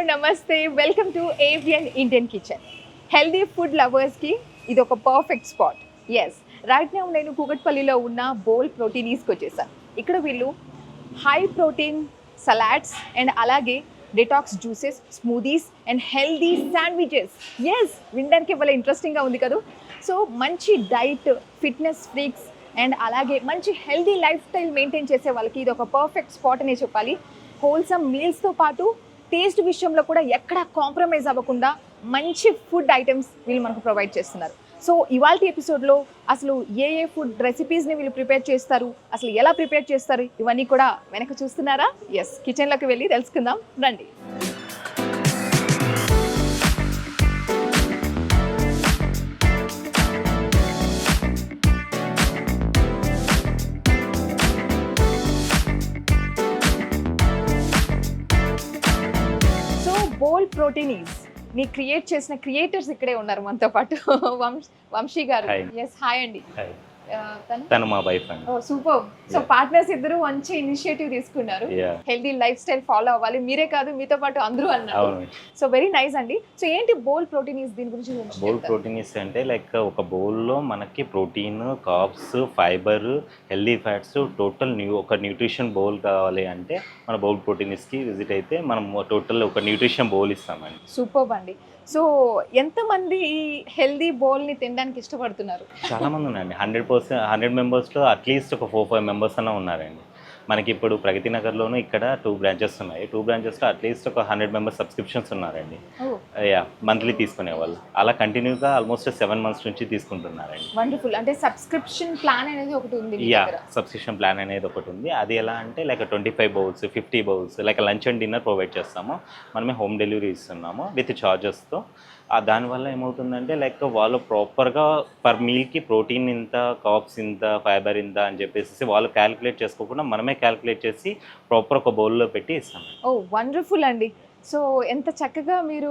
నమస్తే, welcome to Avian Indian kitchen. Healthy food లవర్స్కి ఇది ఒక perfect spot. Yes, right now నేను కూకట్పల్లిలో ఉన్న బోల్ ప్రోటీనీస్కి వచ్చేసాను. ఇక్కడ వీళ్ళు హై ప్రోటీన్ సలాడ్స్ అండ్ అలాగే detox juices, smoothies and healthy sandwiches. Yes, వినడానికి వాళ్ళ ఇంట్రెస్టింగ్గా ఉంది కదా. సో మంచి డైట్, ఫిట్నెస్ ఫ్రీక్స్ అండ్ అలాగే మంచి హెల్దీ లైఫ్ స్టైల్ మెయింటైన్ చేసే వాళ్ళకి ఇది ఒక పర్ఫెక్ట్ స్పాట్ అనే చెప్పాలి. హోల్సమ్ మీల్స్తో పాటు టేస్ట్ విషయంలో కూడా ఎక్కడ కాంప్రమైజ్ అవ్వకుండా మంచి ఫుడ్ ఐటమ్స్ వీళ్ళు మనకు ప్రొవైడ్ చేస్తున్నారు. సో ఇవాల్టి ఎపిసోడ్లో అసలు ఏ ఫుడ్ రెసిపీస్ని వీళ్ళు ప్రిపేర్ చేస్తారు, అసలు ఎలా ప్రిపేర్ చేస్తారు, ఇవన్నీ కూడా వెనక చూస్తున్నారా? ఎస్, కిచెన్లోకి వెళ్ళి తెలుసుకుందాం రండి. బోల్ ప్రోటీనీస్ ని క్రియేట్ చేసిన క్రియేటర్స్ ఇక్కడే ఉన్నారు మనతో పాటు. వంశీ గారు. ఎస్, హాయ్ అండి. తను మా వైఫ్ అండి. ఓ సూపర్. సో పార్ట్నర్స్ ఇద్దరు మంచి ఇనిషియేటివ్ తీసుకున్నారు. హెల్దీ లైఫ్ స్టైల్ ఫాలో అవ్వాలి, మీరే కాదు మీతో పాటు అందరూ అన్నారు. సో వెరీ నైస్ అండి. సో ఏంటి బోల్ ప్రోటీనీస్, దీని గురించి? బోల్ ప్రోటీనీస్ అంటే లైక్ ఒక బౌల్లో మనకి protein, carbs, fibre, healthy fats total ఒక న్యూట్రిషన్ బౌల్ కావాలి అంటే మన బౌల్ ప్రోటీనీస్కి విజిట్ అయితే మనం టోటల్ ఒక న్యూట్రిషన్ బౌల్ ఇస్తామండి. సూపర్ అండి. సో ఎంతమంది ఈ హెల్దీ బౌల్ని తినడానికి ఇష్టపడుతున్నారు? చాలా మంది ఉన్నారండి. 100 మెంబర్స్లో అట్లీస్ట్ ఒక 4-5 మెంబర్స్ అన్న ఉన్నారండి. మనకి ఇప్పుడు ప్రగతి నగర్లోనూ ఇక్కడ 2 బ్రాంచెస్ ఉన్నాయి. 2 బ్రాంచెస్లో అట్లీస్ట్ ఒక 100 మెంబర్స్ సబ్స్క్రిప్షన్స్ ఉన్నారండి. మంత్లీ తీసుకునే వాళ్ళు అలా కంటిన్యూగా ఆల్మోస్ట్ 7 months నుంచి తీసుకుంటున్నారండి. వండర్ఫుల్. అంటే సబ్స్క్రిప్షన్ ప్లాన్ అనేది ఒకటి ఉంది. సబ్స్క్రిప్షన్ ప్లాన్ అనేది ఒకటి ఉంది. అది ఎలా అంటే like 25 bowls, 50 bowls like lunch and dinner provide చేస్తాము. మనమే హోమ్ డెలివరీ ఇస్తున్నాము విత్ చార్జెస్తో. దానివల్ల ఏమవుతుందంటే లైక్ వాళ్ళు ప్రాపర్గా పర్ మీల్కి ప్రోటీన్ ఇంత, కార్బ్స్ ఇంత, ఫైబర్ ఇంత అని చెప్పేసి వాళ్ళు క్యాలిక్యులేట్ చేసుకోకుండా మనమే క్యాలిక్యులేట్ చేసి ప్రాపర్ ఒక బౌల్లో పెట్టి ఇస్తాం. ఓ వండర్ఫుల్ అండి. సో ఎంత చక్కగా మీరు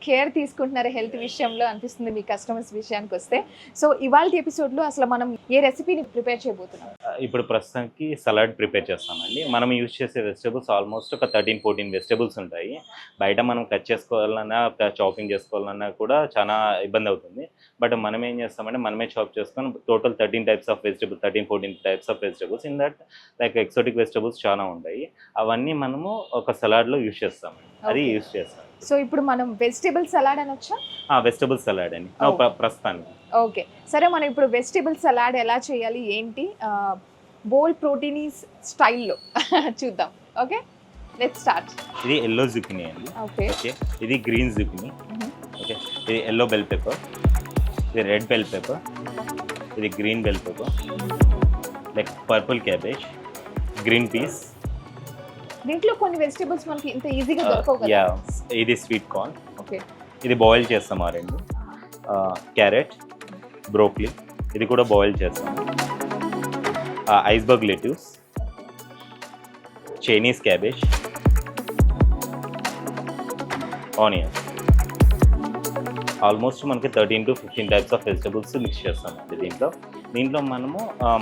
కేర్ తీసుకుంటున్నారు హెల్త్ విషయంలో అనిపిస్తుంది మీ కస్టమర్స్ విషయానికి వస్తే. సో ఇవాళ ఎపిసోడ్లో అసలు మనం ఏ రెసిపీని ప్రిపేర్ చేయబోతున్నాం? ఇప్పుడు ప్రస్తుతానికి సలాడ్ ప్రిపేర్ చేస్తామండి. మనం యూజ్ చేసే వెజిటేబుల్స్ ఆల్మోస్ట్ ఒక 13-14 వెజిటేబుల్స్ ఉంటాయి. బయట మనం కట్ చేసుకోవాలన్నా, చాపింగ్ చేసుకోవాలన్నా కూడా చాలా ఇబ్బంది అవుతుంది. బట్ మనం ఏం చేస్తామంటే మనమే చాప్ చేసుకొని total 13 types of vegetable, 13-14 types of vegetables. In that like exotic vegetables చాలా ఉంటాయి. అవన్నీ మనము ఒక సలాడ్లో యూజ్ చేస్తామండి. అది యూజ్ చేస్తాం. సో ఇప్పుడు మనం వెజిటేబుల్ సలాడ్ అనొచ్చా? వెజిటేబుల్ సలాడ్ అండి ప్రస్తుతానికి. ఓకే, సరే. మనం ఇప్పుడు వెజిటేబుల్ సలాడ్ ఎలా చేయాలి ఏంటి బోల్ ప్రోటీనీస్ స్టైల్లో చూద్దాం. Okay, let's start. ఇది ఎల్లో జుకినీ అండి. ఓకే, ఇది గ్రీన్ జుకినీ. ఓకే, ఇది ఎల్లో బెల్ పెప్పర్, ఇది రెడ్ బెల్ పెప్పర్, ఇది green bell pepper, like purple cabbage, green peas. దీంట్లో కొన్ని వెజిటబుల్స్ మనకి ఇంత ఈజీగా దొరకవు కదా. ఇది స్వీట్ కార్న్. ఓకే, ఇది బాయిల్ చేస్తాం. ఆ రెండు క్యారెట్, బ్రోక్లీ ఇది కూడా బాయిల్ చేస్తాము. Iceberg lettuce, Chinese cabbage, onions. Almost మనకి 13-15 types ఆఫ్ వెజిటబుల్స్ మిక్స్ చేస్తామండి. దీంట్లో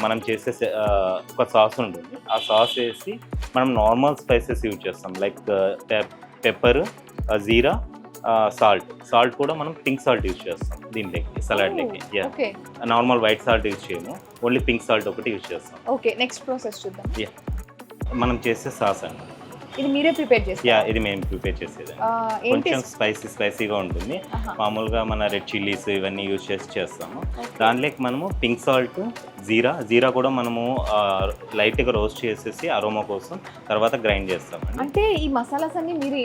మనం చేసే ఒక సాస్ ఉంటుంది. ఆ సాస్ వేసి మనం నార్మల్ స్పైసెస్ యూజ్ చేస్తాం. లైక్ పెప్పర్, జీరా, సాల్ట్ కూడా మనం పింక్ సాల్ట్ యూజ్ చేస్తాం దీంట్లోకి, సలాడ్లోకి. నార్మల్ వైట్ సాల్ట్ యూజ్ చేయము, ఓన్లీ పింక్ సాల్ట్ ఒకటి యూజ్ చేస్తాం. ఓకే, నెక్స్ట్ ప్రాసెస్ చూద్దాం. మనం చేసే సాస్ అండి. ఇది మీరే ప్రిపేర్ చేస్తారు? ఇది మేము ప్రిపేర్ చేసేది. కొంచెం స్పైసీగా ఉంటుంది. మామూలుగా మన రెడ్ చిల్లీస్ ఇవన్నీ యూజ్ చేస్తాము. దాంట్లోకి మనము పింక్ సాల్ట్, జీరా కూడా మనము లైట్గా రోస్ట్ చేసేసి అరోమా కోసం తర్వాత గ్రైండ్ చేస్తామండి. అంటే ఈ మసాలాస్ అన్ని మీరు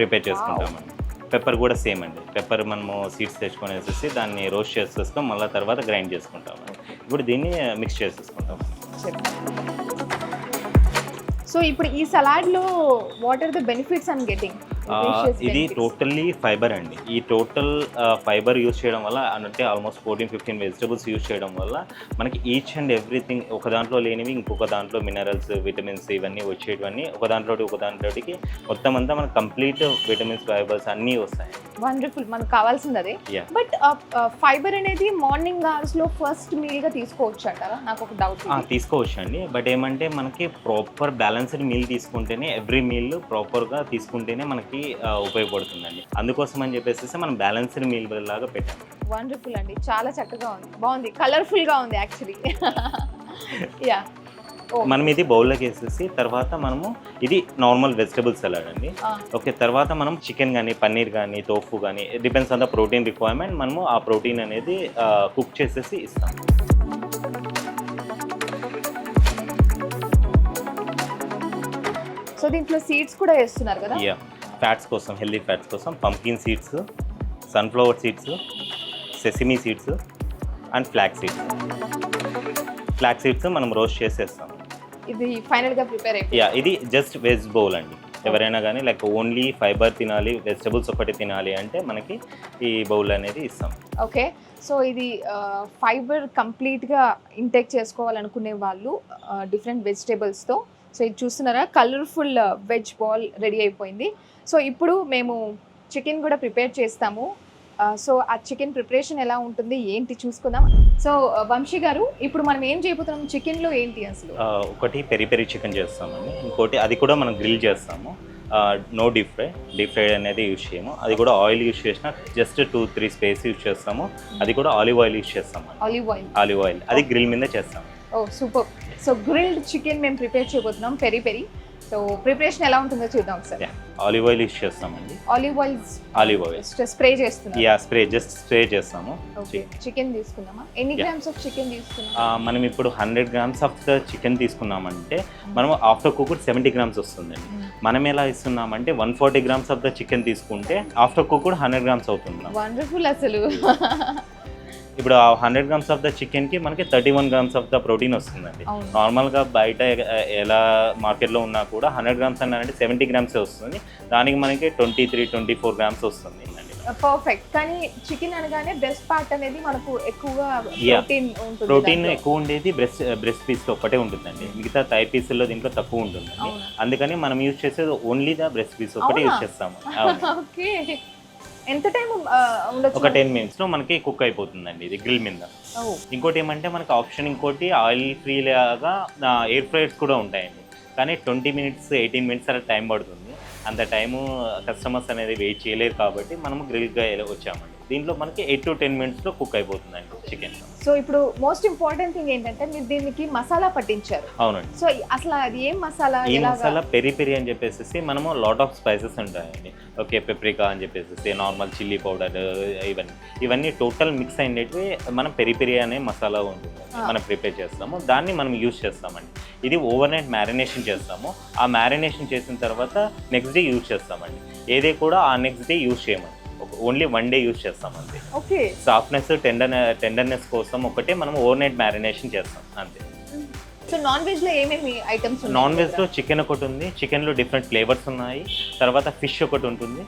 ప్రిపేర్ చేసుకుంటామండి. పెప్పర్ కూడా సేమ్ అండి. పెప్పర్ మనము సీడ్స్ తెచ్చుకొని వేసేసి దాన్ని రోస్ట్ చేసేసుకొని మళ్ళీ తర్వాత గ్రైండ్ చేసుకుంటాము. ఇప్పుడు దీన్ని మిక్స్ చేసేసుకుంటాము. సో ఇప్పుడు ఈ సలాడ్లో what are the benefits I'm getting? ఇది టోటల్లీ ఫైబర్ అండి. ఈ టోటల్ ఫైబర్ యూజ్ చేయడం వల్ల అంటే ఆల్మోస్ట్ 14-15 వెజిటబుల్స్ యూజ్ చేయడం వల్ల మనకి ఈచ్ అండ్ ఎవ్రీథింగ్ ఒక దాంట్లో లేనివి ఇంకొక దాంట్లో మినరల్స్, విటమిన్స్ ఇవన్నీ వచ్చేటివన్నీ ఒక దాంట్లోకి మొత్తం అంతా మనకు కంప్లీట్ విటమిన్స్, ఫైబర్స్ అన్నీ వస్తాయి. వండర్ఫుల్, మనకు కావాల్సింది అదే. Yeah. బట్ ఫైబర్ అనేది మార్నింగ్ అవర్స్ లో ఫస్ట్ మీల్ గా తీసుకోవచ్చు అంటారా? నాకు ఒక డౌట్. తీసుకోవచ్చు అండి, బట్ ఏమంటే మనకి ప్రాపర్ బ్యాలెన్స్డ్ మీల్ తీసుకుంటేనే, ఎవ్రీ మీల్ ప్రాపర్గా తీసుకుంటేనే మనకి ఉపయోగపడుతుందండి. అందుకోసం అని చెప్పేసి మనం బ్యాలెన్స్డ్ మీల్ లాగా పెట్టాం. వండర్ఫుల్ అండి, చాలా చక్కగా ఉంది, బాగుంది, కలర్ఫుల్ గా ఉంది యాక్చువల్లీ. యా, మనం ఇది బౌల్లోకి వేసేసి తర్వాత మనము ఇది నార్మల్ వెజిటబుల్ సలాడ్ అండి. ఓకే, తర్వాత మనం చికెన్ కానీ పన్నీర్ కానీ టోఫు కానీ depends on the protein requirement, మనము ఆ ప్రోటీన్ అనేది కుక్ చేసేసి ఇస్తాం. సో దీంట్లో సీడ్స్ కూడా వేస్తున్నారు కదా? యా, ఫ్యాట్స్ కోసం, హెల్దీ ఫ్యాట్స్ కోసం pumpkin seeds, sunflower seeds, sesame seeds and flax seeds. Flax seeds మనం రోస్ట్ చేసేస్తాం. ఇది ఫైనల్ గా ప్రిపేర్ అయిపోయింది. యా, ఇది జస్ట్ వెజ్ బౌల్ అండి. ఎవరైనా కానీ లైక్ ఓన్లీ ఫైబర్ తినాలి, వెజిటబుల్స్ ఒకటి తినాలి అంటే మనకి ఈ బౌల్ అనేది ఇస్తాం. ఓకే, సో ఇది ఫైబర్ కంప్లీట్గా ఇంటేక్ చేసుకోవాలనుకునే వాళ్ళు డిఫరెంట్ వెజిటేబుల్స్తో, సో ఇది చూస్తున్నారా, కలర్ఫుల్ వెజ్ బాల్ రెడీ అయిపోయింది. సో ఇప్పుడు మేము చికెన్ కూడా ప్రిపేర్ చేస్తాము. సో ఆ చికెన్ ప్రిపరేషన్ ఎలా ఉంటుంది ఏంటి చూసుకుందాం. సో వంశీ గారు, ఇప్పుడు మనం ఏం చేయబోతున్నాం చికెన్లో ఏంటి అసలు? ఒకటి పెరి పెరి చికెన్ చేస్తామండి, ఇంకోటి అది కూడా మనం గ్రిల్ చేస్తాము. నో డీప్ ఫ్రై అనేది యూజ్ చేయము. అది కూడా ఆయిల్ యూజ్ చేసిన జస్ట్ 2-3 స్పేస్ యూజ్ చేస్తాము. అది కూడా ఆలివ్ ఆయిల్ యూజ్ చేస్తాము. ఆలివ్ ఆయిల్ అది గ్రిల్ మీద చేస్తాము. Oh super. So grilled chicken మేము ప్రిపేర్ చేయబోతున్నాం, పెరి పెరి. సో ప్రిపరేషన్ ఎలా ఉంటుందో చూద్దాం ఒకసారి. ఆలివ్ ఆయిల్ యూజ్ చేస్తామండి. ఆలివ్ ఆయిల్ స్ప్రే చేస్తున్నాం. యా, స్ప్రే చేస్తాము. ఓకే, చికెన్ తీసుకుందామా? ఎన్ని గ్రామ్స్ ఆఫ్ చికెన్ తీసుకున్నాం? మనం ఇప్పుడు 100 grams ఆఫ్ ద చికెన్ తీసుకున్నామంటే మనం ఆఫ్టర్ కుక్డ్ 70 grams వస్తుందండి. మనం ఎలా ఇస్తున్నామంటే 140 grams ఆఫ్ ద చికెన్ తీసుకుంటే ఆఫ్టర్ కుక్డ్ 100 grams అవుతుంది. వండర్ఫుల్ అసలు. ఇప్పుడు 100 grams ఆఫ్ ద చికెన్కి మనకి 31 grams ఆఫ్ ద ప్రోటీన్ వస్తుందండి. నార్మల్గా బయట ఎలా మార్కెట్లో ఉన్నా కూడా 100 grams అన్నారంటే 70 grams వస్తుంది. దానికి మనకి 23-24 grams వస్తుంది. పర్ఫెక్ట్. కానీ చికెన్ అనగానే బ్రెస్ట్ పార్ట్ అనేది మనకు ఎక్కువగా ప్రోటీన్ ఎక్కువ ఉండేది బ్రెస్ట్ పీస్ ఒక్కటే ఉంటుందండి. మిగతా థై పీసుల్లో దీంట్లో తక్కువ ఉంటుందండి. అందుకని మనం యూజ్ చేసేది ఓన్లీ ద బ్రెస్ట్ పీస్ ఒకటే యూజ్ చేస్తాము. ఓకే, ఎంత టైం ఉండొచ్చు? ఒక 10 minutes లో మనకి కుక్ అయిపోతుందండి ఇది గ్రిల్ మీద. ఇంకోటి ఏమంటే మనకి ఆప్షన్ ఇంకోటి ఆయిల్ ఫ్రీ లాగా ఎయిర్ ఫ్రైయర్స్ కూడా ఉంటాయండి. కానీ 20 minutes 18 minutes అలా టైం పడుతుంది. అంత టైము కస్టమర్స్ అనేది వెయిట్ చేయలేరు కాబట్టి మనము గ్రిల్గా వచ్చామండి. దీంట్లో మనకి 8 to 10 minutes లో కుక్ అయిపోతుందండి చికెన్. సో ఇప్పుడు మోస్ట్ ఇంపార్టెంట్ థింగ్ ఏంటంటే మీరు దీనికి మసాలా పట్టించారు. అవునండి. సో అసలు అది ఏం మసాలా? ఈ మసాలా పెరి పెరి అని చెప్పేసి మనము లాట్ ఆఫ్ స్పైసెస్ ఉంటాయండి. ఓకే, పెప్రికా అని చెప్పేసి, నార్మల్ చిల్లీ పౌడర్, ఇవన్నీ టోటల్ మిక్స్ అయినవి మనం పెరి పెరి అనే మసాలా ఉంటుంది, మనం ప్రిపేర్ చేస్తాము. దాన్ని మనం యూజ్ చేస్తామండి. ఇది ఓవర్ నైట్ మ్యారినేషన్ చేస్తాము. ఆ మ్యారినేషన్ చేసిన తర్వాత నెక్స్ట్ డే యూజ్ చేస్తామండి. ఏదే కూడా ఆ నెక్స్ట్ డే యూజ్ చేయమండి, ఓన్లీ 1 day యూజ్ చేస్తాం అంతే. ఓకే, సాఫ్ట్నెస్ టెండర్నెస్ కోసం ఒకటే మనం ఓవర్ నైట్ మ్యారినేషన్ చేస్తాం అంతే. సో నాన్ వెజ్ లో ఏమేమి ఐటమ్స్ ఉన్నాయి? నాన్ వెజ్ లో చికెన్ ఒకటి ఉంది. చికెన్ లో డిఫరెంట్ ఫ్లేవర్స్ ఉన్నాయి. తర్వాత ఫిష్ ఒకటి ఉంటుంది.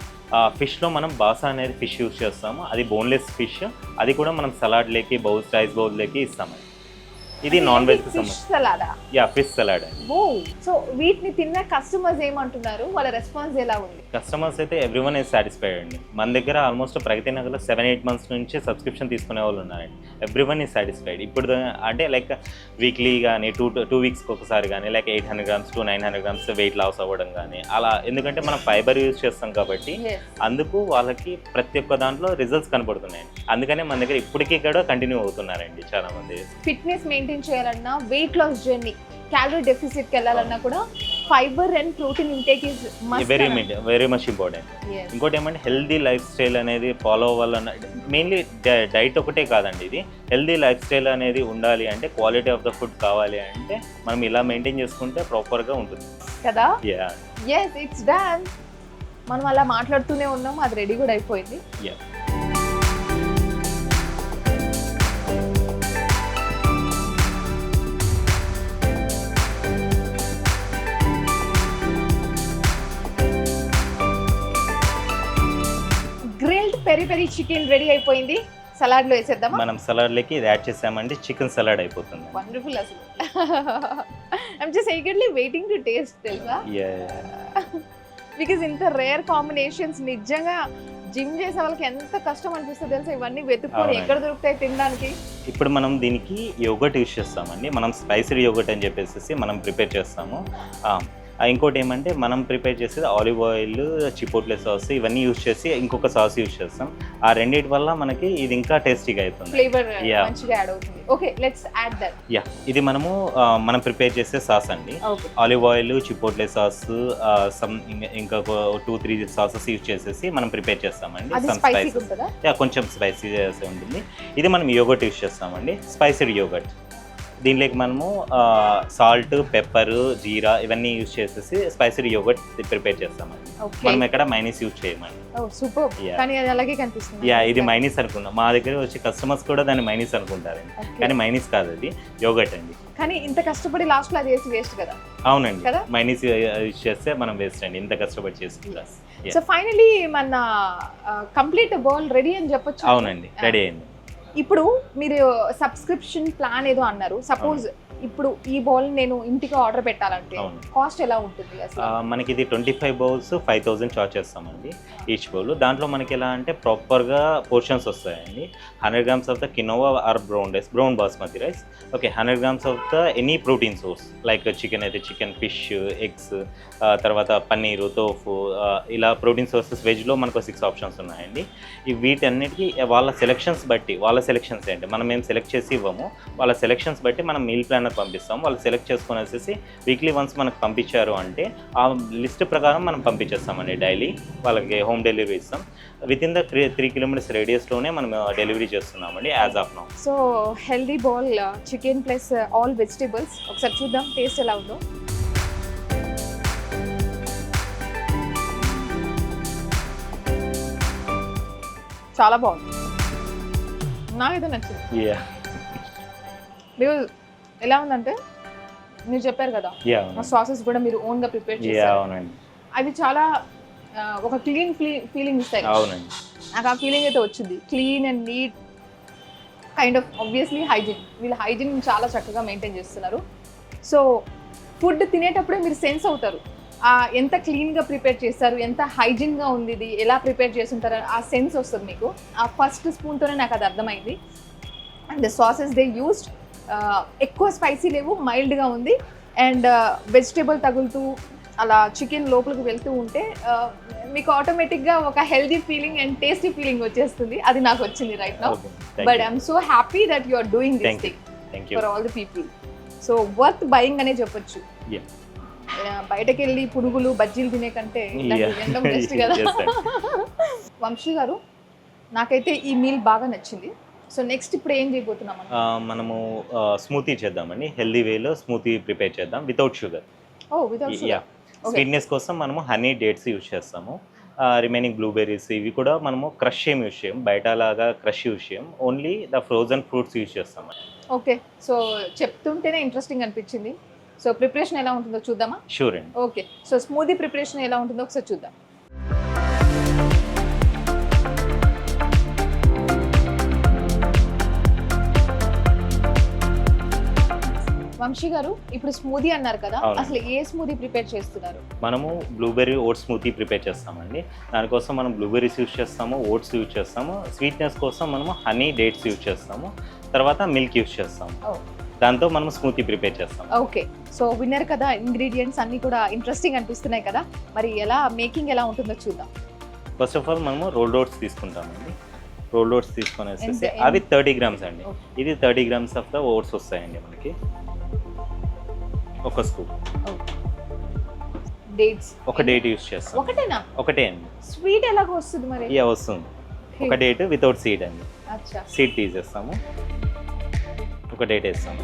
ఫిష్ లో మనం బాసా అనేది ఫిష్ యూజ్ చేస్తాము. అది బోన్లెస్ ఫిష్. అది కూడా మనం సలాడ్ లేకి రైస్ బౌల్ లేకి ఇస్తాము. ఇది నాన్ వెజ్ కి సంబంధించి. యా, ఫిష్ సలాడ్ అండి. ఓ, సో వీటిని తిన్న కస్టమర్స్ ఏమంటున్నారు? వాళ్ళ రెస్పాన్స్ ఎలా ఉంది? కస్టమర్స్ అయితే ఎవ్రీవన్ ఈజ్ సాటిస్ఫైడ్ అండి. మన దగ్గర ఆల్మోస్ట్ ప్రగతి నగర్లో 7-8 months నుంచి సబ్స్క్రిప్షన్ తీసుకునే వాళ్ళు ఉన్నారండి. Everyone is satisfied. ఇప్పుడు అంటే లైక్ వీక్లీ కానీ 2 weeksకి ఒకసారి కానీ like 800 grams to 900 grams weight loss అవ్వడం కానీ అలా. ఎందుకంటే మనం ఫైబర్ యూజ్ చేస్తాం కాబట్టి అందుకు వాళ్ళకి ప్రతి ఒక్క దాంట్లో రిజల్ట్స్ కనపడుతున్నాయండి. అందుకనే మన దగ్గర ఇప్పటికీ కూడా కంటిన్యూ అవుతున్నారండి చాలా మంది. ఫిట్నెస్ మెయింటైన్ చేయాలన్నా, వెయిట్ లాస్ జర్నీ, క్యాలరీ డెఫిసిట్కి వెళ్ళాలన్నా కూడా fibre and protein intake is very much important. ఇంకోటి ఏమంటే హెల్దీ లైఫ్ స్టైల్ అనేది ఫాలో అవ్వాలన్న, మెయిన్లీ డైట్ ఒకటే కాదండి, ఇది హెల్దీ లైఫ్ స్టైల్ అనేది ఉండాలి అంటే, క్వాలిటీ ఆఫ్ ద ఫుడ్ కావాలి అంటే మనం ఇలా మెయింటైన్ చేసుకుంటే ప్రాపర్గా ఉంటుంది కదా. yes, it's done. మనం అలా మాట్లాడుతూనే ఉన్నాం, అది రెడీ కూడా అయిపోయింది. పెరి పెరి చికెన్ రెడీ అయిపోయింది. సలాడ్ లో వేసేద్దామా? మనం సలాడ్ లోకి ఇది యాడ్ చేసామంటే చికెన్ సలాడ్ అయిపోతుంది. వండర్ఫుల్ అసలు. I'm just eagerly waiting to taste, తెలుసా? బికాజ్ ఇంత రేర్ కాంబినేషన్స్ నిజంగా జిమ్ చేసే వాళ్ళకి ఎంత కష్టం అనిపిస్తుంది తెలుసా ఇవన్నీ వెతుక్కొని అవునండి. ఎక్కడ దొరుకుతాయి తినడానికి. ఇప్పుడు మనం దీనికి యోగట్ యూస్ చేస్తామండి. మనం స్పైసీ యోగట్ అని చెప్పేసి మనం ప్రిపేర్ చేస్తాము. ఇంకోటి ఏమంటే మనం ప్రిపేర్ చేసేది ఆలివ్ ఆయిల్, చిపోట్లే సాస్ ఇవన్నీ యూస్ చేసి ఇంకొక సాస్ యూస్ చేస్తాం. ఆ రెండింటి వల్ల మనకి ఇది ఇంకా టేస్టీగా అవుతుంది. Flavour Yeah. మంచిగా యాడ్ అవుతుంది. Okay, let's add that. Yeah, ఇది మనం ప్రిపేర్ చేసే సాస్ అండి. ఓకే, ఆలివ్ ఆయిల్, చిపోట్లే సాస్, ఇంకా 2-3 సాసెస్ యూస్ చేసేసి మనం ప్రిపేర్ చేస్తామండి. అది సమ్ స్పైసీ స్పైసెస్, ఉంటుందా? యా కొంచెం స్పైసీ ఉంటుంది. ఇది మనం యోగట్ యూస్ చేస్తామండి, స్పైసీ యోగట్. దీనిలోకి మనము సాల్ట్, పెప్పర్, జీరా ఇవన్నీ యూస్ చేసేసి స్పైసీ యోగట్ ప్రిపేర్ చేస్తామండి. ఓకే, మనం ఎక్కడ మైనీస్ యూస్ చేయమండి. ఓ సూపర్. Yeah. కానీ అది అలాగే కనిపిస్తుంది. యా, ఇది మైనీస్ అనుకున్నాం. మా దగ్గర వచ్చి కస్టమర్స్ కూడా దాన్ని మైనీస్ అనుకుంటారండి. Okay. కానీ మైనీస్ కాదు, అది యోగట్ అండి. కానీ ఇంత కష్టపడి లాస్ట్ లో అది వేసి వేస్ట్ కదా. అవునండి, కదా? మైనీస్ యూస్ చేస్తే మనం వేస్ట్ అండి, ఇంత కష్టపడి చేసుకుంటాం. Yeah. సో ఫైనలీ మన కంప్లీట్ బౌల్ రెడీ అని చెప్పొచ్చు. అవునండి, రెడీ అయింది. ఇప్పుడు మీరు సబ్స్క్రిప్షన్ ప్లాన్ ఏదో అన్నారు. సపోజ్ ఇప్పుడు ఈ బౌల్ నేను ఇంటికి ఆర్డర్ పెట్టాలంటే అవును. కాస్ట్ ఎలా ఉంటుంది అసలు? మనకి ఇది 25 బౌల్స్ 5,000 చార్జ్ చేస్తామండి ఈచ్ బౌల్. దాంట్లో మనకి ఎలా అంటే ప్రాపర్గా పోర్షన్స్ వస్తాయండి. 100 grams of the quinoa or brown basmati rice. Okay, 100 grams of the any protein source like chicken అయితే చికెన్, ఫిష్, ఎగ్స్, తర్వాత పన్నీరు, తోఫు, ఇలా ప్రోటీన్ సోర్సెస్. వెజ్లో మనకు 6 ఆప్షన్స్ ఉన్నాయండి. ఈ వీటన్నిటికీ వాళ్ళ సెలెక్షన్స్ బట్టి, వాళ్ళ సెలెక్షన్స్ ఏంటి మనం ఏం సెలెక్ట్ చేసి ఇవ్వము, వాళ్ళ సెలెక్షన్స్ బట్టి మనం మీల్ ప్లానర్ పంపిస్తాం. వాళ్ళు సెలెక్ట్ చేసుకుని వచ్చేసి వీక్లీ వన్స్ మనకు పంపించారు అంటే ఆ లిస్ట్ ప్రకారం మనం పంపించేస్తామండి. డైలీ వాళ్ళకి హోమ్ డెలివరీ ఇస్తాం. విత్ ఇన్ ద 3 kilometers రేడియస్లోనే మనం డెలివరీ చేస్తున్నామండి as of now. So healthy bowl chicken plus all vegetables. ఒకసారి చూద్దాం టేస్ట్ ఎలా ఉందో. చాలా బాగుంది, నాకైతే నచ్చింది. యా బికాజ్ ఎలా ఉందంటే మీరు చెప్పారు కదా యా ఆ సాసెస్ కూడా మీరు ఓన్ గా ప్రిపేర్ యా చేశారు. అవునండి, అవి చాలా ఒక క్లీన్ ఫీలింగ్ ఇస్తాయి. అవునండి. నాకు ఆ ఫీలింగ్ అయితే వచ్చింది. Clean and neat kind of. Obviously hygiene, వీళ్ళు హైజీన్ చాలా చక్కగా మెయింటైన్ చేస్తున్నారు. సో ఫుడ్ తినేటప్పుడే మీరు సెన్స్ అవుతారు ఎంత క్లీన్గా ప్రిపేర్ చేస్తారు, ఎంత హైజీన్గా ఉంది, ఇది ఎలా ప్రిపేర్ చేస్తుంటారు ఆ సెన్స్ వస్తుంది మీకు. ఆ ఫస్ట్ స్పూన్తోనే నాకు అది అర్థమైంది. And the sauces they used ఎక్కువ స్పైసీ లేవు, మైల్డ్గా ఉంది. అండ్ వెజిటేబుల్ తగులుతూ అలా చికెన్ లోపలికి వెళ్తూ ఉంటే మీకు ఆటోమేటిక్గా ఒక healthy feeling and tasty feeling వచ్చేస్తుంది. అది నాకు వచ్చింది right now. But I'm so happy that you are doing this thing thank you. For all the people. So worth buying అనే చెప్పొచ్చు. బయటకు వెళ్ళి పునుగులు బజ్జీలు తినే కంటే తినడం బెస్ట్ కదా. వంశీ గారు, నాకైతే ఈ మీల్ బాగా నచ్చింది. సో నెక్స్ట్ ఇప్పుడు ఏం చేయబోతున్నాం? మనము స్మూతీ చేద్దామండి. హెల్దీ వేలో స్మూతీ ప్రిపేర్ చేద్దాం వితౌట్ షుగర్. ఓ వితౌట్ షుగర్. స్వీట్నెస్ కోసం మనము హనీ, డేట్స్ యూజ్ చేస్తాము. రిమైనింగ్ బ్లూబెర్రీస్ ఇవి కూడా మనము క్రష్ ఏం యూజ్ చేయం, బయట లాగా క్రష్ యూజ్ చేయం. Only the frozen fruits use చేస్తాము. ఓకే, సో చెప్తుంటేనే ఇంట్రెస్టింగ్ అనిపించింది. సో ప్రిపరేషన్ ఎలా ఉంటుందో చూద్దామా? షూర్ అండి. ఓకే, సో స్మూదీ ప్రిపరేషన్ ఎలా ఉంటుందో ఒకసారి చూద్దాం. వంశీ గారు, ఇప్పుడు స్మూదీ అన్నారు కదా, అవును. అసలు ఏ స్మూదీ ప్రిపేర్ చేస్తున్నారు? మనము బ్లూబెర్రీ ఓట్స్ స్మూతీ ప్రిపేర్ చేస్తామండి. దానికోసం మనం బ్లూబెర్రీస్ యూజ్ చేస్తాము, ఓట్స్ యూజ్ చేస్తాము. స్వీట్నెస్ కోసం మనము హనీ, డేట్స్ యూజ్ చేస్తాము. తర్వాత మిల్క్ యూజ్ చేస్తాము. దాంతో మనం స్మూతీ ప్రిపేర్ చేస్తాం. ఓకే, సో విన్నర్ కదా, ఇంగ్రీడియంట్స్ అన్నీ కూడా ఇంట్రెస్టింగ్ అనిపిస్తున్నాయి కదా. మరి ఎలా మేకింగ్ ఎలా ఉంటుందో చూద్దాం. ఫస్ట్ ఆఫ్ ఆల్ మనము రోల్డ్ ఓట్స్ తీసుకుంటామండి. రోల్డ్ ఓట్స్ తీసుకునేసి ఎంత? అవి 30 grams అండి. Okay. ఇది 30 grams ఆఫ్ ద ఓట్స్ వస్తాయండి మనకి. ఒక స్కూప్ డేట్స్, ఒక డేట్ యూజ్ చేస్తాం. ఒకటేనా? ఒకటే అండి. స్వీట్ ఎలాగో వస్తుంది మరి? ఇక వస్తుంది. ఒక డేట్ వితౌట్ సీడ్ అండి. అచ్చా, సీడ్ తీసేస్తాము, ఒక డేట్ వేస్తాము.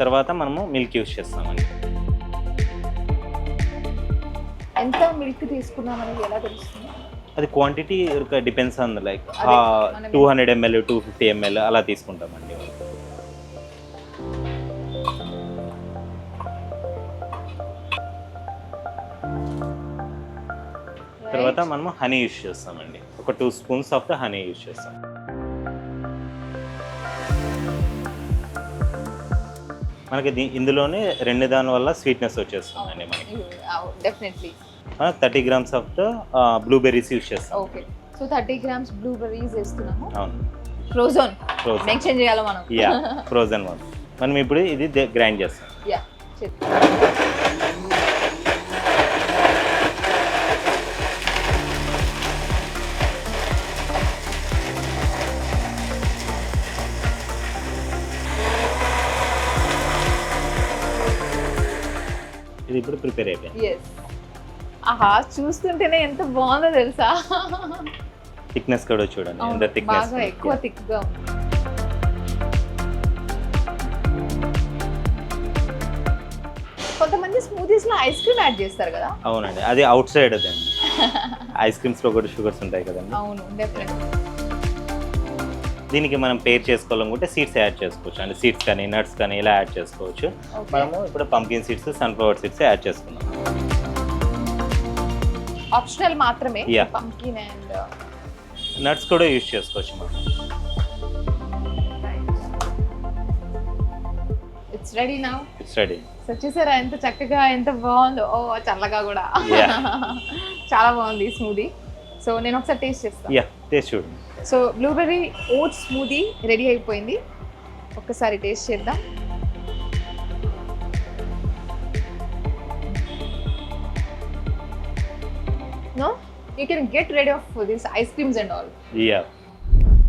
తర్వాత మనము మిల్క్ యూజ్ చేస్తామండి. ఎంత మిల్క్ తీసుకున్నామని ఎలా తెలుస్తుంది? అది క్వాంటిటీ డిపెండ్స్ ఆన్ లైక్ అదే, మనం 200 ml 250 ml అలా తీసుకుంటామండి. తర్వాత మనము హనీ యూజ్ చేస్తామండి. ఒక 2 spoons of the honey use చేస్తాం. మనకి ఇందులోనే 2 దాని వల్ల స్వీట్నెస్ వచ్చేస్తుందండి మనకి. Definitely. 30 grams of the blueberries use చేస్తాం. ఓకే, సో 30 grams బ్లూబెర్రీస్ వేస్తున్నాము. అవును, ఫ్రోజన్ ఫ్రోజన్. మెన్షన్ చేయాలి మనం. Yeah, frozen one. మనం ఇప్పుడు ఇది గ్రైండ్ చేస్తాం. యా, చెప్పు. ఇది ఇప్పుడు ప్రిపేర్ అయిపోయింది. ఎస్, ఆహా, చూస్తుంటేనే ఎంత బాగుందో తెలుసా. థిక్నెస్ కూడా చూడండి, అవును, ఎంత థిక్నెస్. బాగా ఎక్కువ థిక్గా ఉంది. కొంతమంది స్మూదీస్ లో ఐస్ క్రీమ్ యాడ్ చేస్తారు కదా. అవునండి, అది అవుట్ సైడ్ అదండి. ఐస్ క్రీమ్స్ లో కూడా షుగర్స్ ఉంటాయి కదండి. అవును, డెఫినెట్. దీనికి మనం పేర్ చేసుకోవాలనుకుంటే సీడ్స్ యాడ్ చేసుకోవచ్చు అండి. సీడ్స్ కానీ నట్స్ కానీ ఇలా యాడ్ చేసుకోవచ్చు. Okay. మనము ఇప్పుడు pumpkin seeds, sunflower seeds add చేసుకున్నాం. ఆప్షనల్ మాత్రమే. Yeah. పంకిన్ అండ్ నట్స్ కూడా యూజ్ చేసుకోవచ్చు మనం. It's ready now. It's ready. So చూసారా ఎంత చక్కగా, ఎంత బాగుందో. ఓ, చల్లగా కూడా. Yeah. చాలా బాగుంది ఈ స్మూదీ. సో నేను ఒకసారి టేస్ట్ చేస్తాను. యా, టేస్ట్ చూడండి. So blueberry oats smoothie ready అయిపోయింది. ఒక్కసారి టేస్ట్ చేద్దాం. No, you can get ready of this ice creams and all. Yeah.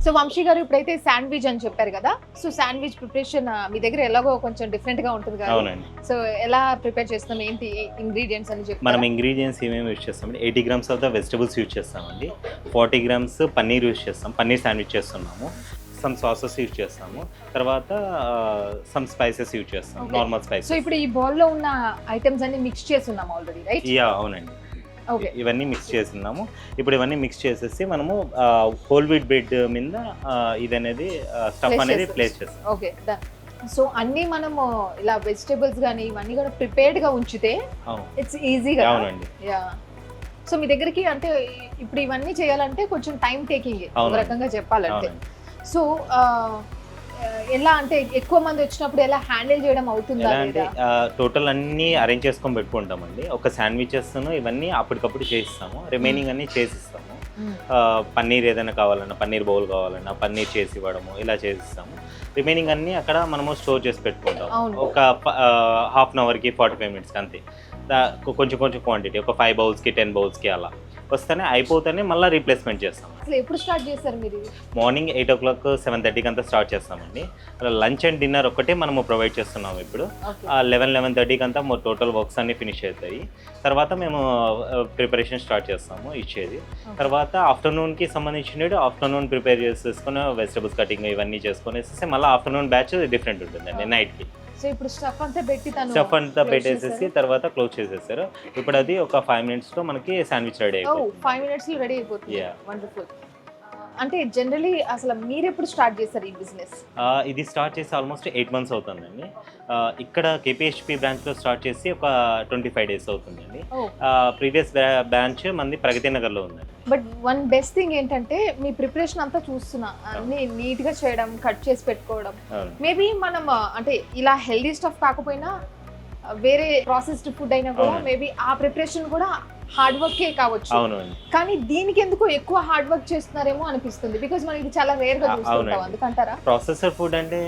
So Vamsi గారు ఇప్పుడైతే శాండ్విచ్ అని చెప్పారు కదా. సో శాండ్విచ్ ప్రిపరేషన్ మీ దగ్గర ఎలాగో కొంచెం డిఫరెంట్ గా ఉంటుంది కదా. అవునండి. సో ఎలా ప్రిపేర్ చేస్తాం, ఏంటి ఇంగ్రీడియంట్స్ అని చెప్పి మనం ఇంగ్రీడియంట్స్ ఏమేమి యూజ్ చేస్తామండి? 80 grams of the vegetables use చేస్తామండి. 40 grams పన్నీర్ యూజ్ చేస్తాం, పన్నీర్ శాండ్విచ్ చేస్తున్నాము. సమ్ సాసెస్ యూజ్ చేస్తాము. తర్వాత సమ్ స్పైసెస్ యూజ్ చేస్తాం, నార్మల్ సో స్పైసెస్. ఇప్పుడు ఈ బౌల్ లో ఉన్న ఐటమ్స్ అన్ని మిక్స్ చేస్తున్నాం ఆల్రెడీ, రైట్? యా, అవునండి. ఓకే, ఇవన్నీ మిక్స్ చేస్తున్నాము. ఇప్పుడు ఇవన్నీ మిక్స్ చేసేసి మనము హోల్ వీట్ బ్రెడ్ మీద ఇది అనేది స్టఫ్ అనేది ప్లేస్ చేస్తాం. Okay, done. సో అన్ని మనము ఇలా వెజిటేబుల్స్ కానీ ఇవన్నీ కూడా ప్రిపేర్డ్ గా ఉంచితే అవును, ఇట్స్ ఈజీగా. అవునండి. యా. సో మీ దగ్గరికి అంటే ఇప్పుడు ఇవన్నీ చేయాలంటే కొంచెం టైం టేకింగ్ ఒక అవునండి. రకంగా చెప్పాలంటే. అవునండి. సో ఎలా అంటే ఎక్కువ మంది వచ్చినప్పుడు ఎలా హ్యాండిల్ చేయడం అవుతుందా ఎలా అంటే లేదా? టోటల్ అన్నీ అరేంజ్ చేసుకొని పెట్టుకుంటామండి. ఒక శాండ్విచెస్ ఇవన్నీ అప్పటికప్పుడు చేయిస్తాము, రిమైనింగ్ అన్నీ చేసిస్తాము. పన్నీర్ ఏదైనా కావాలన్నా, పన్నీర్ బౌల్ కావాలన్నా పన్నీర్ చేసి ఇవ్వడము, ఇలా చేసిస్తాము. రిమైనింగ్ అన్నీ అక్కడ మనము స్టోర్ చేసి పెట్టుకుంటాము. అవును. ఒక హాఫ్ అన్ అవర్కి 45 minutesకి అంతే. కొంచెం కొంచెం క్వాంటిటీ, ఒక 5 bowlsకి 10 bowlsకి అలా వస్తేనే అయిపోతేనే మళ్ళీ రీప్లేస్మెంట్ చేస్తాం. అసలు ఎప్పుడు స్టార్ట్ చేస్తారు మీరు? మార్నింగ్ 8 o'clock 7:30కి అంతా స్టార్ట్ చేస్తామండి. అలా లంచ్ అండ్ డిన్నర్ ఒక్కటే మనము ప్రొవైడ్ చేస్తున్నాము. ఇప్పుడు 11-11:30కి అంతా టోటల్ వర్క్స్ అన్ని ఫినిష్ అవుతాయి. తర్వాత మేము ప్రిపరేషన్ స్టార్ట్ చేస్తాము ఇచ్చేది. తర్వాత ఆఫ్టర్నూన్కి సంబంధించినవి ఆఫ్టర్నూన్ ప్రిపేర్ చేసేసుకుని వెజిటబుల్స్ కటింగ్ ఇవన్నీ చేసుకునేసి మళ్ళీ ఆఫ్టర్నూన్ బ్యాచ్ డిఫరెంట్ ఉంటుందండి నైట్కి. సో ఇప్పుడు స్టఫ్ అంతా పెట్టి స్టఫ్ అంతా పెట్టేసేసి తర్వాత క్లోజ్ చేసేసారు. ఇప్పుడు అది ఒక 5 minutesలో మనకి శాండ్విచ్ రెడీ అయిపోతుంది. 5 minutes లో రెడీ అయిపోతుంది. Yeah. వండర్ఫుల్. అంటే జనరలీ అసలు మీరు ఎప్పుడు స్టార్ట్ చేస్తారు ఈ బిజినెస్? ఇది స్టార్ట్ చేసి ఆల్మోస్ట్ 8 months అవుతుందండి. ఇక్కడ కేపీహెచ్పి బ్రాంచ్లో స్టార్ట్ చేసి ఒక 25 days అవుతుందండి. ప్రీవియస్ బ్రాంచ్ మంది ప్రగతి నగర్లో ఉందండి. బట్ వన్ బెస్ట్ థింగ్ ఏంటంటే మీ ప్రిపరేషన్ అంతా చూస్తున్నా, అన్ని నీట్ గా చేయడం, కట్ చేసి పెట్టుకోవడం. మేబీ మనం అంటే ఇలా హెల్దీ స్టఫ్ కాకపోయినా వేరే ప్రాసెస్డ్ ఫుడ్ అయినా కూడా మేబీ ఆ ప్రిపరేషన్ కూడా హార్డ్ వర్కే కావచ్చు. అవునండి. కానీ దీనికి ఎందుకు ఎక్కువ హార్డ్ వర్క్ చేస్తున్నారేమో అనిపిస్తుంది, బికాజ్ మనం ఇది చాలా రేర్ గా చూస్తుంటాం. అందుకంటారా? ప్రాసెసర్ ఫుడ్ అంటే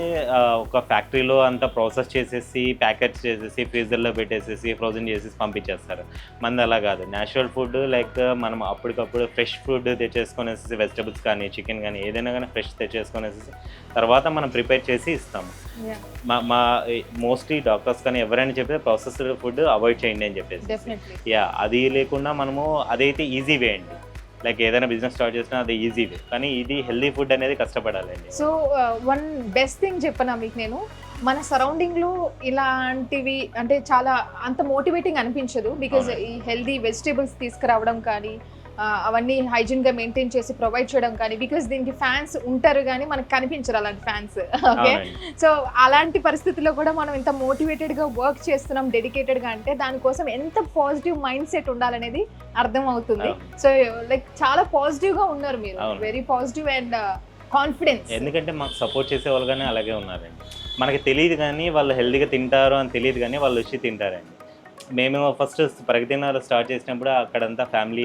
ఒక ఫ్యాక్టరీలో అంతా ప్రాసెస్ చేసేసి ప్యాకెట్ చేసేసి ఫ్రీజర్లో పెట్టేసేసి ఫ్రోజన్ చేసేసి పంపించేస్తారు. మనది అలా కాదు. న్యాచురల్ ఫుడ్ లైక్ మనం అప్పటికప్పుడు ఫ్రెష్ ఫుడ్ తెచ్చేసుకునేసి వెజిటబుల్స్ కానీ చికెన్ కానీ ఏదైనా కానీ ఫ్రెష్ తెచ్చేసుకునేసి తర్వాత మనం ప్రిపేర్ చేసి ఇస్తాము. మా మోస్ట్లీ డాక్టర్స్ కానీ ఎవరైనా చెప్పే ప్రాసెస్డ్ ఫుడ్ అవాయిడ్ చేయండి అని చెప్పేసి. యా, అది లేకుండా మనము అదైతే ఈజీ వే అండి. లైక్ ఏదైనా బిజినెస్ స్టార్ట్ చేసినా అది ఈజీ వే, కానీ ఇది హెల్దీ ఫుడ్ అనేది కష్టపడాలండి. సో వన్ బెస్ట్ థింగ్ చెప్పనా మీకు నేను, మన సరౌండింగ్లో ఇలాంటివి అంటే చాలా అంత మోటివేటింగ్ అనిపించదు. బికాజ్ ఈ హెల్దీ వెజిటేబుల్స్ తీసుకురావడం కానీ అవన్నీ హైజీన్గా మెయింటైన్ చేసి ప్రొవైడ్ చేయడం కానీ, బికాజ్ దీనికి ఫ్యాన్స్ ఉంటారు కానీ మనకు కనిపించరు అలాంటి ఫ్యాన్స్. ఓకే, సో అలాంటి పరిస్థితుల్లో కూడా మనం ఇంత మోటివేటెడ్గా వర్క్ చేస్తున్నాం డెడికేటెడ్గా అంటే దానికోసం ఎంత పాజిటివ్ మైండ్ సెట్ ఉండాలనేది అర్థం అవుతుంది. సో లైక్ చాలా పాజిటివ్గా ఉన్నారు మీరు, వెరీ పాజిటివ్ అండ్ కాన్ఫిడెన్స్. ఎందుకంటే మాకు సపోర్ట్ చేసే వాళ్ళు కానీ అలాగే ఉన్నారండి. మనకి తెలియదు కానీ వాళ్ళు హెల్దీగా తింటారు అని తెలియదు కానీ వాళ్ళు వచ్చి తింటారండి. మేము ఫస్ట్ ప్రగతి నగర్ స్టార్ట్ చేసినప్పుడు అక్కడంతా ఫ్యామిలీ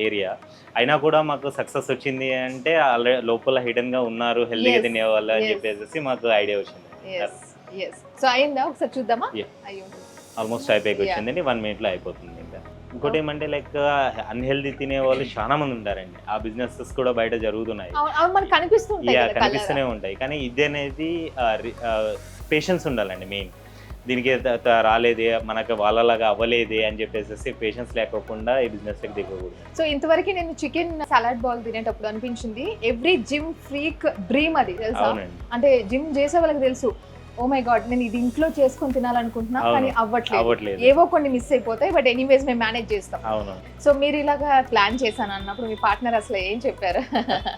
ఏరియా అయినా కూడా మాకు సక్సెస్ వచ్చింది అంటే ఆల్రెడీ లోపల హిడెన్గా ఉన్నారు హెల్దీగా Yes. తినేవాళ్ళు అని Yes. చెప్పేసి మాకు ఐడియా వచ్చింది. సో అయిందా ఒకసారి చూద్దామా? Yeah. అయ్యో ఆల్మోస్ట్ అయిపోయి వచ్చిందండి, 1 minute అయిపోతుంది ఇంకా. ఇంకోటి ఏమంటే లైక్ అన్హెల్దీ తినే వాళ్ళు చాలా మంది ఉంటారండి, ఆ బిజినెసెస్ కూడా బయట జరుగుతున్నాయి. అవి మనకు కనిపిస్తుంటాయి కదా colour. కనిపిస్తూనే ఉంటాయి, కానీ ఇది అనేది పేషెన్స్ ఉండాలండి మెయిన్. దీనికి రాలేదే మనకు వాళ్ళలాగా అవ్వలేదే అని చెప్పేసి పేషెన్స్ లేకోకుండా ఈ బిజినెస్లోకి దిగకూడదు. సో ఇంతవరకు నేను చికెన్ సలాడ్ బాల్ తినేటప్పుడు అనిపించింది ఎవ్రీ జిమ్ ఫ్రీక్ డ్రీమ్ అది తెలుసా. అవునండి, అంటే జిమ్ చేసే వాళ్ళకి తెలుసు, ఓ మై గాడ్ నేను ఇది ఇంట్లో చేసుకొని తినాలనుకుంటున్నా అవును. కానీ అవ్వట్లేదు, అవ్వట్లేదు. ఏవో కొన్ని మిస్ అయిపోతాయి, బట్ ఎనీవేస్ మేము మేనేజ్ చేస్తాం. అవును, సో మీరు ఇలాగా ప్లాన్ చేశాను అన్నప్పుడు మీ పార్ట్నర్ అసలు ఏం చెప్పారు?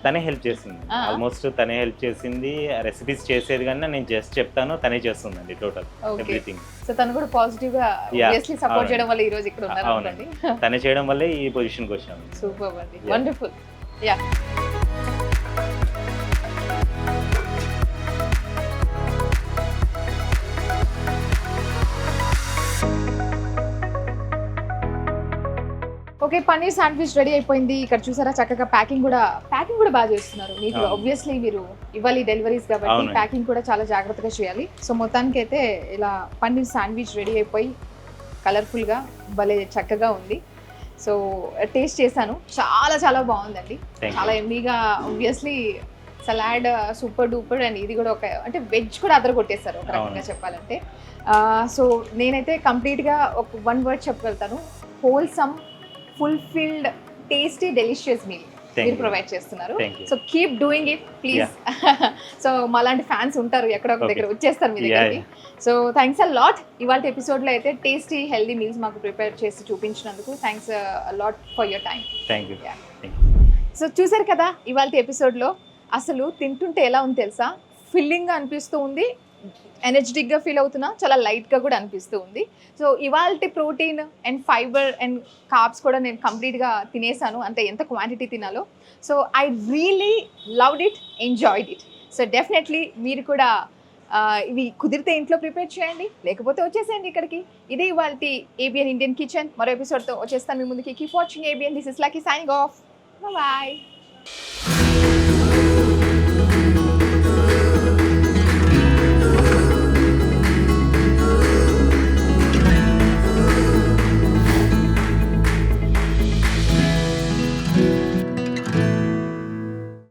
తనే హెల్ప్ చేసింది, ఆల్మోస్ట్ తనే హెల్ప్ చేసింది. రెసిపీస్ చేసేది కానీ నేను జస్ట్ చెప్తాను, తనే చేస్తుందండి టోటల్ ఓకే. ఎవ్రీథింగ్. సో తను కూడా పాజిటివ్ గా ఆబ్వియస్లీ సపోర్ట్ అవునండి. చేయడం వల్ల ఈ రోజు ఇక్కడ ఉన్నారు అవునండి. అనుకోండి. తనే చేయడం వల్లే ఈ పొజిషన్కి వచ్చాము. సూపర్ అండి, Yeah. Wonderful. Yeah okay, paneer sandwich ready అయిపోయింది. ఇక్కడ చూసారా చక్కగా ప్యాకింగ్ కూడా బాగా చేస్తున్నారు నీట్ గా. అవును. ఆబ్వియస్లీ మీరు ఇవ్వాలి డెలివరీస్ కాబట్టి అవునండి. ప్యాకింగ్ కూడా చాలా జాగ్రత్తగా చేయాలి. సో మొత్తానికి అయితే ఇలా పన్నీర్ శాండ్విచ్ రెడీ అయిపోయి కలర్ఫుల్ గా భలే చక్కగా ఉంది. సో టేస్ట్ చేశాను, చాలా చాలా బాగుందండి. Thank you. చాలా ఎమ్మీగా. Obviously salad super duper, and ఇది కూడా ఒక అంటే వెజ్ కూడా అదర కొట్టేస్తారు ఒక రకంగా అవును. చెప్పాలంటే. సో నేనైతే కంప్లీట్గా ఒక 1 word చెప్పగలుగుతాను, wholesome, fulfilled, tasty, delicious meal Thank మీరు you. ప్రొవైడ్ చేస్తున్నారు. Thank you. So keep doing it please. So మాలాంటి ఫ్యాన్స్ ఉంటారు ఎక్కడో ఒక దగ్గర, వచ్చేస్తారు మీ దగ్గరికి. So thanks a lot. ఇవాళ ఎపిసోడ్లో అయితే టేస్టీ హెల్దీ మీల్స్ మాకు ప్రిపేర్ చేసి చూపించినందుకు thanks a lot for your time. Thank you. Yeah. So చూసారు కదా ఇవాళ ఎపిసోడ్లో, అసలు తింటుంటే ఎలా ఉంది తెలుసా, ఫిల్లింగ్గా అనిపిస్తూ ఉంది, ఎనర్జెటిక్గా ఫీల్ అవుతున్నా, చాలా లైట్గా కూడా అనిపిస్తూ ఉంది. సో ఇవాళ protein and fibre and carbs కూడా నేను కంప్లీట్గా తినేసాను, అంటే ఎంత క్వాంటిటీ తినాలో. So I really loved it, enjoyed it. So definitely మీరు కూడా ఇవి కుదిరితే ఇంట్లో ప్రిపేర్ చేయండి, లేకపోతే వచ్చేసేయండి ఇక్కడికి. ఇది ఇవాళ ఏబిఎన్ ఇండియన్ కిచెన్. మరో ఎపిసోడ్తో వచ్చేస్తాను మీ ముందుకి. Keep watching ABN. This is lucky signing off. Bye.